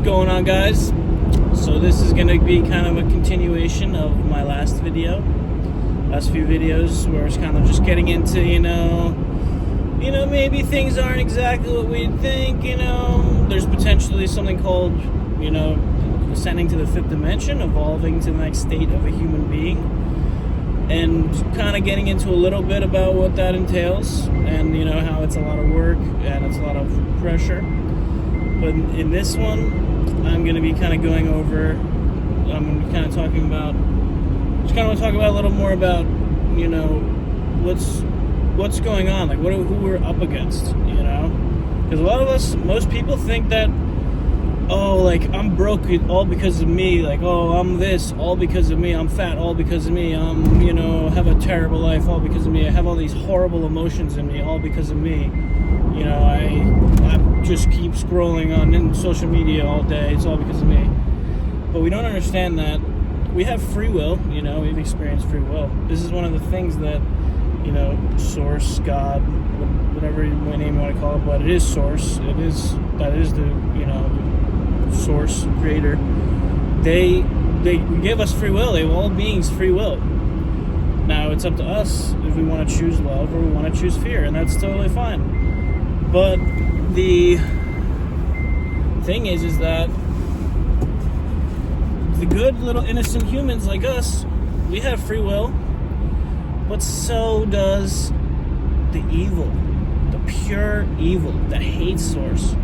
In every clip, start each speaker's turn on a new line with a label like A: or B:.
A: going on, guys? So this is going to be kind of a continuation of my last video. Last few videos where it's kind of just getting into, maybe things aren't exactly what we think, There's potentially something called, ascending to the fifth dimension, evolving to the next state of a human being. And kind of getting into a little bit about what that entails and, how it's a lot of work and it's a lot of pressure. But in this one, I'm going to be kind of going over, I'm going to be kind of talking about, just kind of want to talk about a little more about, what's going on, like who we're up against, Because a lot of us, most people think that, I'm broke all because of me, I'm this all because of me, I'm fat all because of me, have a terrible life all because of me, I have all these horrible emotions in me all because of me, I just keep scrolling on social media all day, it's all because of me. But we don't understand that we have free will, we've experienced free will. This is one of the things that, Source, God, whatever name you want to call it, but it is Source, that is the, Source, Creator. They give us free will. They have all beings free will. Now it's up to us if we want to choose love or we want to choose fear, and that's totally fine. But the thing is that the good little innocent humans like us, we have free will, but so does the evil, the pure evil that hates Source,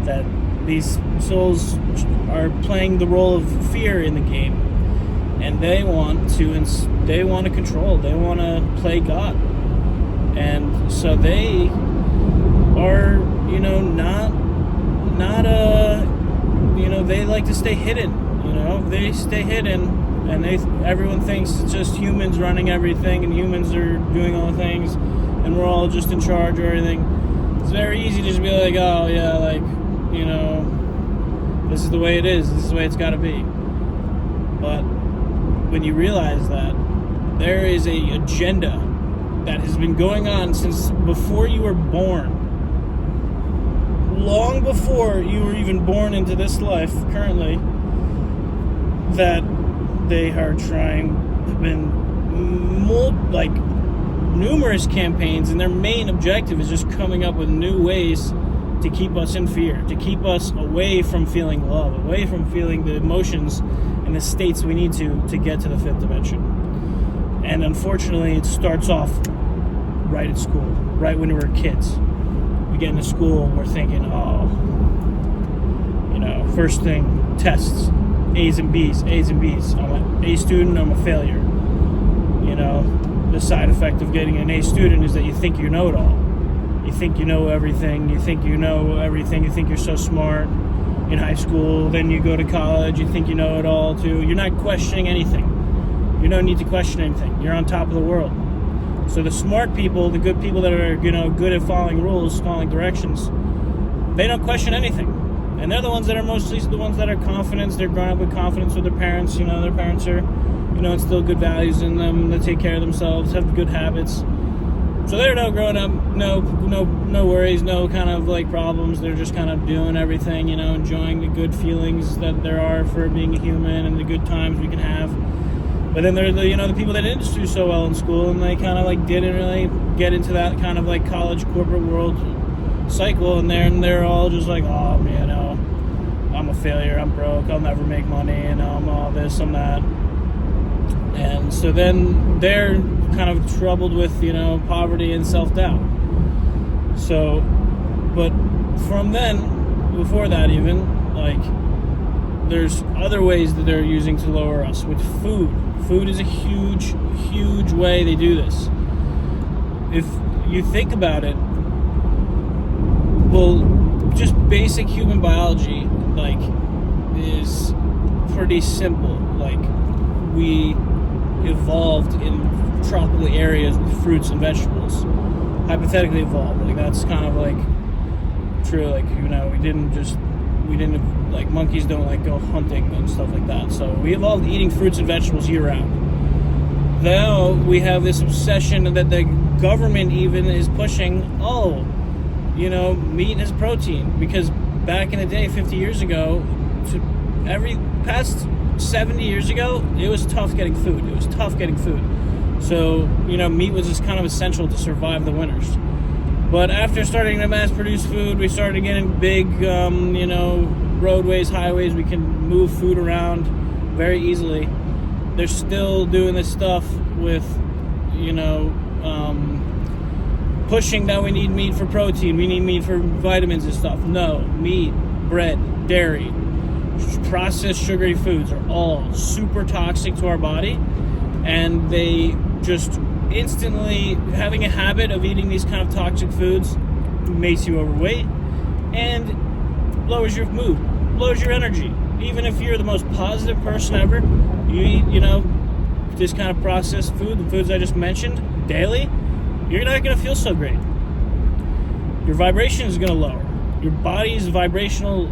A: that these souls are playing the role of fear in the game, and they want to control, they want to play God, and so they are, they like to stay hidden, they stay hidden, and everyone thinks it's just humans running everything, and humans are doing all the things, and we're all just in charge of everything. It's very easy to just be like, oh yeah, this is the way it is, this is the way it's got to be. But when you realize that there is a agenda that has been going on since before you were born, long before you were even born into this life currently, that they are trying, have been numerous campaigns, and their main objective is just coming up with new ways to keep us in fear, to keep us away from feeling love, away from feeling the emotions and the states we need to get to the fifth dimension. And unfortunately, it starts off right at school, right when we're kids. We get into school, we're thinking, first thing, tests, A's and B's, A's and B's. I'm an A student, I'm a failure. The side effect of getting an A student is that you think you know it all. You think you know everything, you think you think you're so smart in high school, then you go to college, you think you know it all too. You're not questioning anything. You don't need to question anything. You're on top of the world. So the smart people, the good people that are, good at following rules, following directions, they don't question anything. And they're the ones that are mostly the ones that are confident. They're growing up with confidence with their parents. Their parents are, instill good values in them. They take care of themselves, have good habits. So they're growing up, no worries, no kind of problems. They're just kind of doing everything, enjoying the good feelings that there are for being a human and the good times we can have. But then there are the people that didn't do so well in school, and they kind of didn't really get into that kind of college corporate world cycle, and they're all just I'm a failure, I'm broke, I'll never make money, and I'm all this, I'm that. And so then they're kind of troubled with, poverty and self-doubt. So, but from then, before that even, there's other ways that they're using to lower us with food. Food is a huge, huge way they do this. If you think about it, well, just basic human biology, is pretty simple. We evolved in tropical areas with fruits and vegetables. Hypothetically evolved. That's kind of true. We didn't monkeys don't go hunting and stuff like that. So we evolved eating fruits and vegetables year round. Now we have this obsession that the government even is pushing, meat is protein, because back in the day, 50 years ago, every past 70 years ago, it was tough getting food. So, meat was just kind of essential to survive the winters. But after starting to mass produce food, we started getting big, roadways, highways. We can move food around very easily. They're still doing this stuff with, pushing that we need meat for protein, we need meat for vitamins and stuff. No, meat, bread, dairy, processed sugary foods are all super toxic to our body, and they just instantly, having a habit of eating these kind of toxic foods makes you overweight and lowers your mood, lowers your energy. Even if you're the most positive person ever, you eat, this kind of processed food, the foods I just mentioned, daily, you're not going to feel so great. Your vibration is going to lower. Your body's vibrational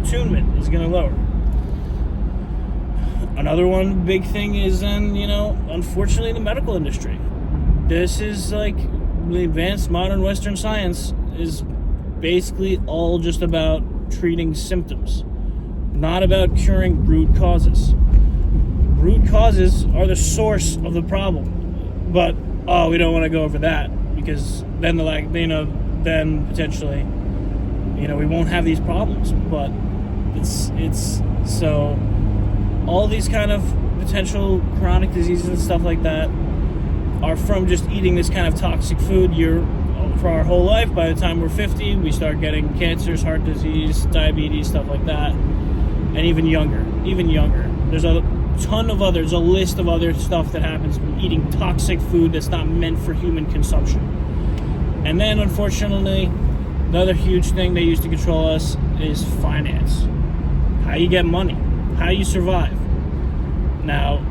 A: attunement is going to lower. Another one big thing is then, unfortunately, the medical industry. This is like the advanced modern Western science is basically all just about treating symptoms, not about curing root causes. Root causes are the source of the problem, but we don't want to go over that because then then potentially, we won't have these problems. But it's so all these kind of potential chronic diseases and stuff like that are from just eating this kind of toxic food for our whole life. By the time we're 50, we start getting cancers, heart disease, diabetes, stuff like that, and even younger. There's there's a list of other stuff that happens from eating toxic food that's not meant for human consumption. And then, unfortunately, the other huge thing they use to control us is finance. How you get money, how you survive. Now,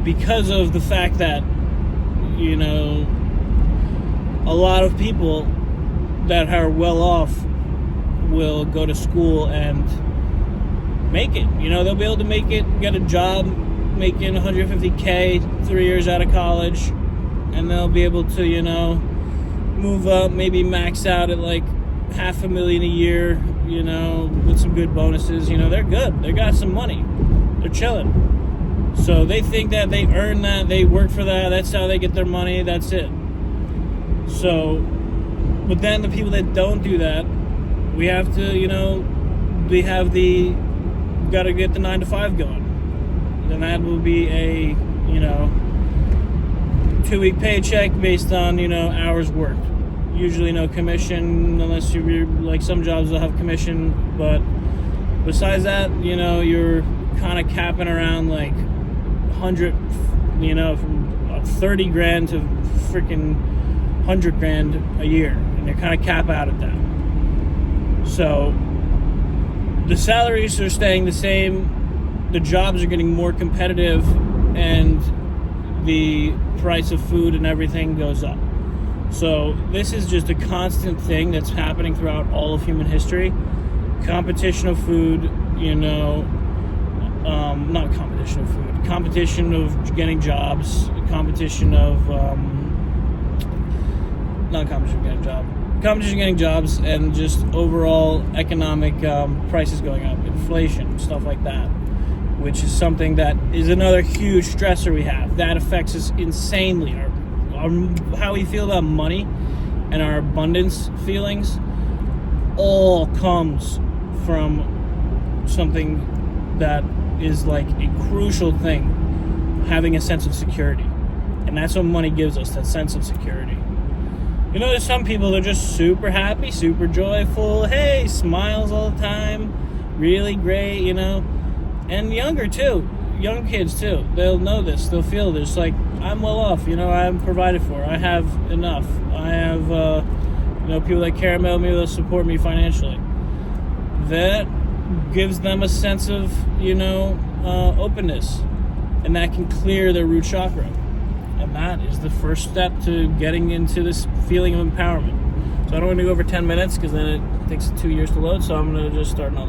A: because of the fact that, a lot of people that are well off will go to school and make it. They'll be able to make it, get a job, making $150K 3 years out of college, and they'll be able to, move up, maybe max out at like $500,000 a year, with some good bonuses. They're good. They got some money. They're chilling. So they think that they earn that, they work for that, that's how they get their money, that's it. So, but then the people that don't do that, we have to, got to get the 9 to 5 going. Then that will be a, 2-week paycheck based on, hours worked. Usually no commission, unless you're like some jobs will have commission. But besides that, you're kind of capping around like 100, from 30 grand to freaking 100 grand a year. And you're kind of cap out at that. So the salaries are staying the same, the jobs are getting more competitive, and the price of food and everything goes up. So this is just a constant thing that's happening throughout all of human history. Competition of food, not competition of food, competition of getting jobs, competition of getting jobs, and just overall economic prices going up, inflation, stuff like that, which is something that is another huge stressor we have. That affects us insanely. How we feel about money and our abundance feelings all comes from something that is like a crucial thing, having a sense of security. And that's what money gives us, that sense of security. There's some people that are just super happy, super joyful, hey, smiles all the time, really great, and younger too, young kids too. They'll know this, they'll feel this, like, I'm well off, I'm provided for, I have enough, I have, people that care about me, that support me financially. That gives them a sense of, openness, and that can clear their root chakra. And that is the first step to getting into this feeling of empowerment. So I don't want to go over 10 minutes because then it takes 2 years to load, so I'm going to just start another.